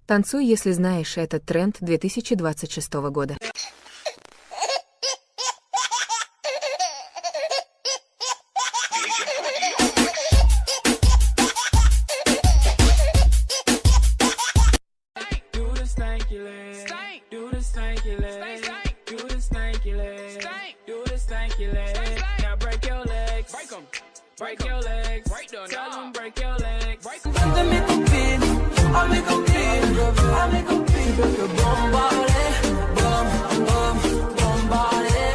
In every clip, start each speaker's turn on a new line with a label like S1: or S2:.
S1: Танцуй, если знаешь этот тренд 2026 года.
S2: Break your legs, tell them break your legs. Let me go pin, I'll make a pin, I'll make a pin. Bombale, bom, bom, bombale.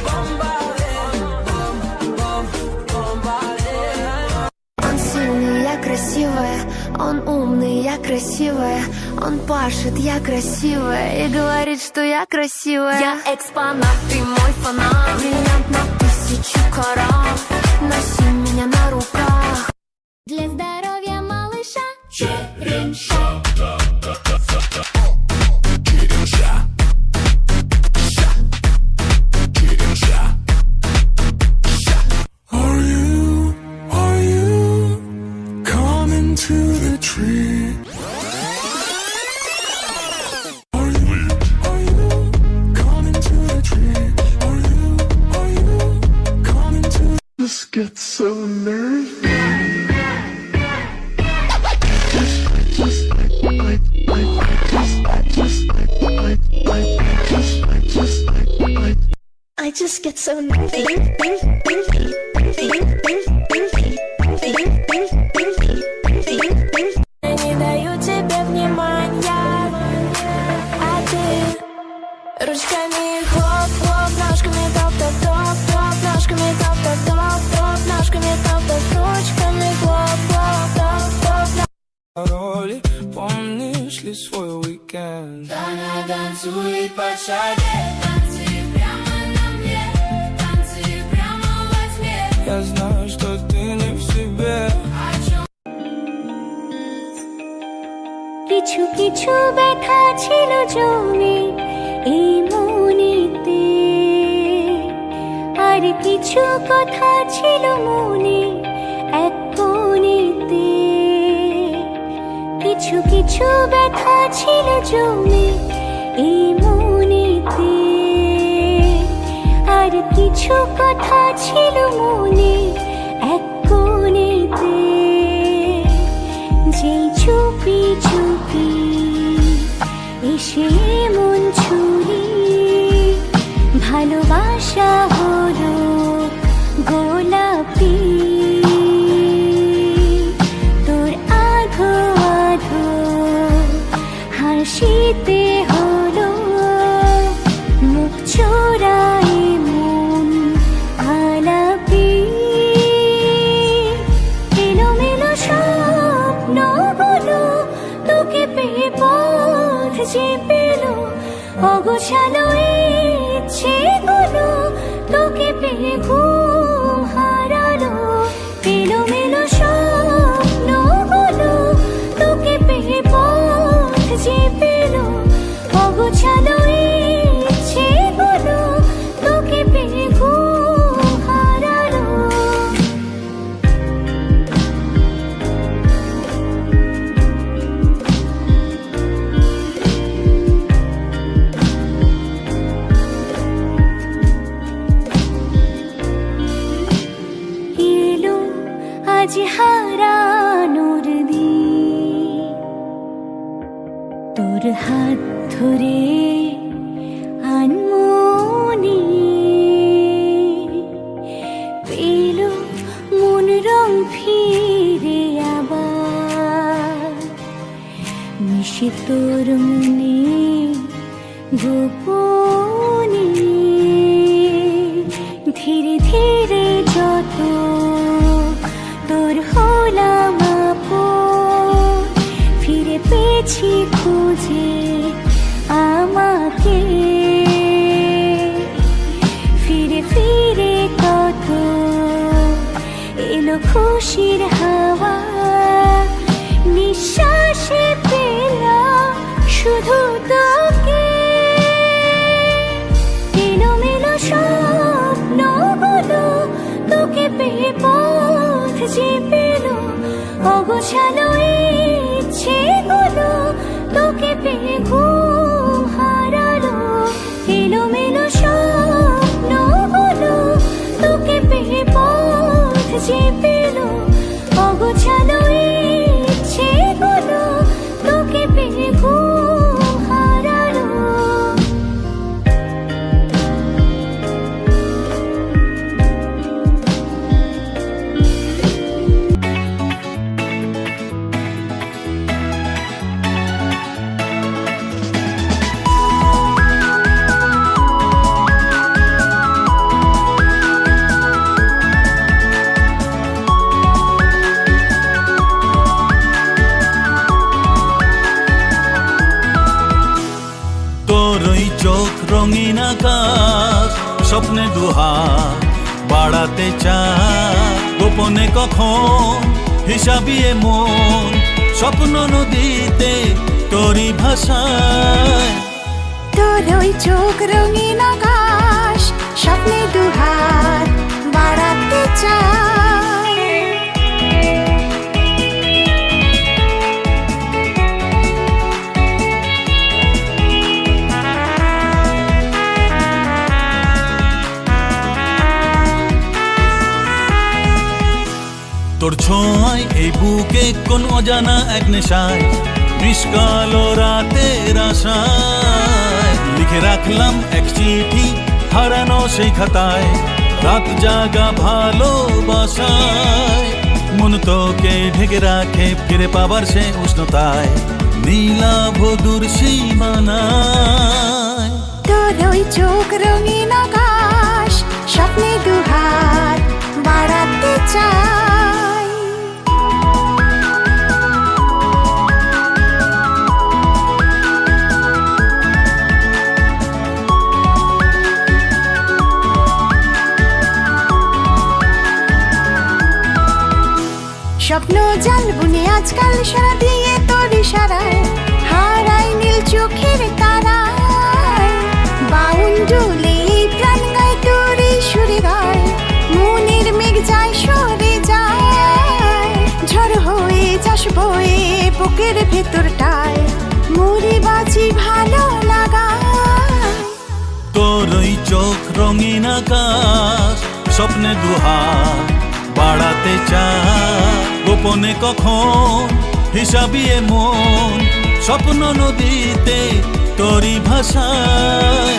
S2: Bombale, bom, bom, bombale.
S3: Он сильный, я красивая, он умный, я красивая, он пашет, я красивая и говорит, что я красивая. Я экспонат, ты мой фанат, бриллиант на 1000 карат, носи меня на руках. Для здоровья малыша черемша. Черемша. Черемша.
S4: Are you coming to the tree? Are you coming to the tree? Are you coming to? This gets so nervy.
S3: I just get so nervy. Не даю тебе внимания, а ты ручками хлоп-хлоп, ножками топ-топ-топ, ножками топ-топ-топ, ножками топ-топ, ручками хлоп-хлоп, топ-топ.
S2: Роли, помнишь ли свой уикенд? Таня танцует по шаге, танцы прямо на мне, танцы прямо во тьме. Я знаю, что ты не в себе.
S3: কিছু কিছু ব্যথা ছিল জমে এই মনেতে, আর কিছু কথা ছিল মনে এক কোণেতে। কিছু কিছু ব্যথা ছিল জমে এই মনেতে, আর কিছু কথা ছিল মনে এক কোণেতে। যেই চুপি চুপি এসে মন ছুরি, ভালোবাসা হলো গোলাপি। তোর আধো আধো হাসিতে হলো মুখ চোরাই মন আলাপি। এলোমেলো স্বপ্নগুলো তোকে পেয়ে পথ যে পেল, অগোছালো ইচ্ছেগুলো তোকে পেয়ে ঘুম হারালো। এলোমেলো স্বপ্নগুলো তোকে পেয়ে পথ যে পেল, অগোছালো ইচ্ছেগুলো তোকে পেয়ে ঘুম হারালো। এলো আজ হারানোর দিন, তোর হাত ধরে আনমনি পেল মন রং ফিরে আবার, মিশে তোর মনে গোপনে। ধীরে ধীরে যত তোর হলাম আপন, ফিরে পেয়েছি খুঁজে আমাকে। ফিরে ফিরে কত এলো খুশির হাওয়া, নিঃশ্বাসে পেলাম শুধু তোকে। এলোমেলো স্বপ্নগুলো তোকে পেয়ে পথ যে পেল, অগোছালো ইচ্ছে খুঁজে পেল অগোছালো ইচ্ছেগুলো তোকে পেয়ে ঘুম হারালো।
S5: তোর ওই চোখ রঙিন আকাশ, স্বপ্নে দুহাত বাড়াতে চায়, গোপনে কখন হিসাবিয়ে মন, স্বপ্ন নদীতে তোরই ভাষায়।
S3: তোর ওই চোখ রঙিন আকাশ, স্বপ্নে দুহাত বাড়াতে চায়।
S5: তোর ছোঁয়ায় এই বুকে কোন অজানা এক নেশায়, বিষকালো রাতের আশায় লিখে রাখলাম এক চিঠি হারানো সেই খাতায়, রাত জাগা ভালোবাসায়। মন তোকে ঢেকে রাখে ফিরে পাবার সে উষ্ণতায়, নীলাভ দূর সীমানায়।
S3: তোর ওই চোখ রঙিন আকাশ, স্বপ্নে দুহাত বাড়াতে চায়। স্বপ্ন জাল বুনে আজকাল সারা দিয়ে তোর ইশারায়, হারাই নীল চোখের তারায়। বাউন্ডুলে প্রাণ গায় তোর সুরে গায়, মনের মেঘ যায় সরে যায়। ঝড় হয়ে যাস বয়ে বুকের ভেতরটায়, মরে বাজি ভালো লাগায়।
S5: তোর ওই চোখ রঙিন আকাশ, স্বপ্নে দুহাত বাড়াতে চায়, গোপনে কখন হিসাবিয়ে মন, স্বপ্ন নদীতে তোরই ভাষায়।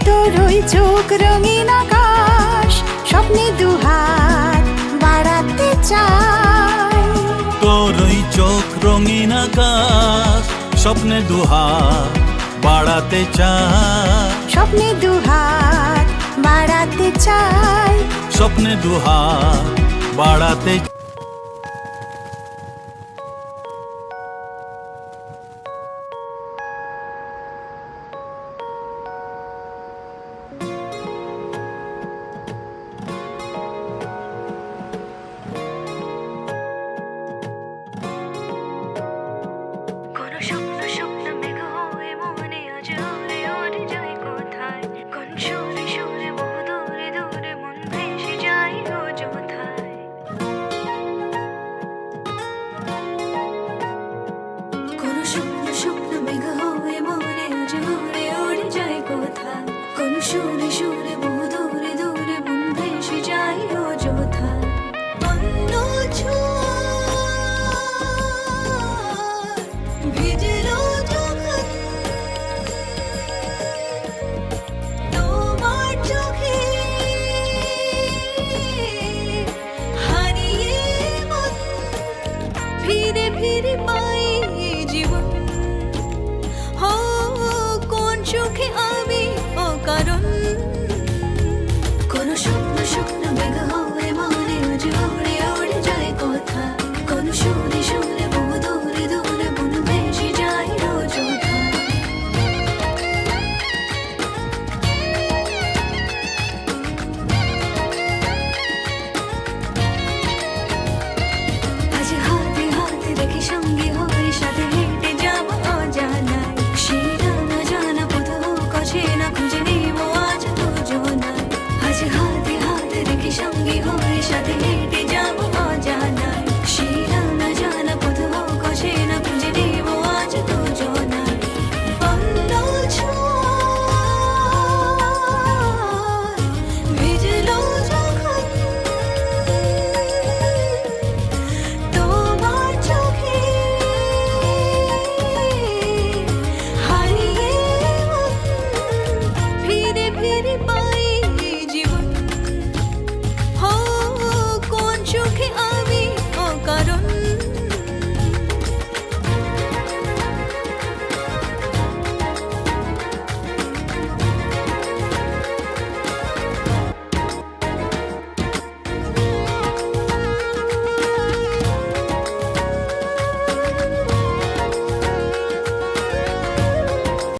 S3: তোর ওই চোখ রঙিন আকাশ, স্বপ্নে দুহাত বাড়াতে চায়।
S5: তোর ওই চোখ রঙিন আকাশ, স্বপ্নে দুহাত বাড়াতে চায়,
S3: স্বপ্নে দুহাত বাড়াতে চায়।
S5: স্বপ্নে দুহাত বাড়াতে।
S3: কোনো স্বপ্ন স্বপ্ন মেঘ হয়ে মনে আজ উড়ে উড়ে যায় কোথায়, কোন সুরে সুরে বহু দূরে দূরে মন ভেসে যায় অযথায়। কোনো স্বপ্ন স্বপ্ন মেঘ হয়ে মনে আজ উড়ে উড়ে যায় কোথায়, কোন সুরে সুরে বহু দূরে দূরে মন ভেসে যায় অযথায়। অন্য ছোঁয়া ভিজে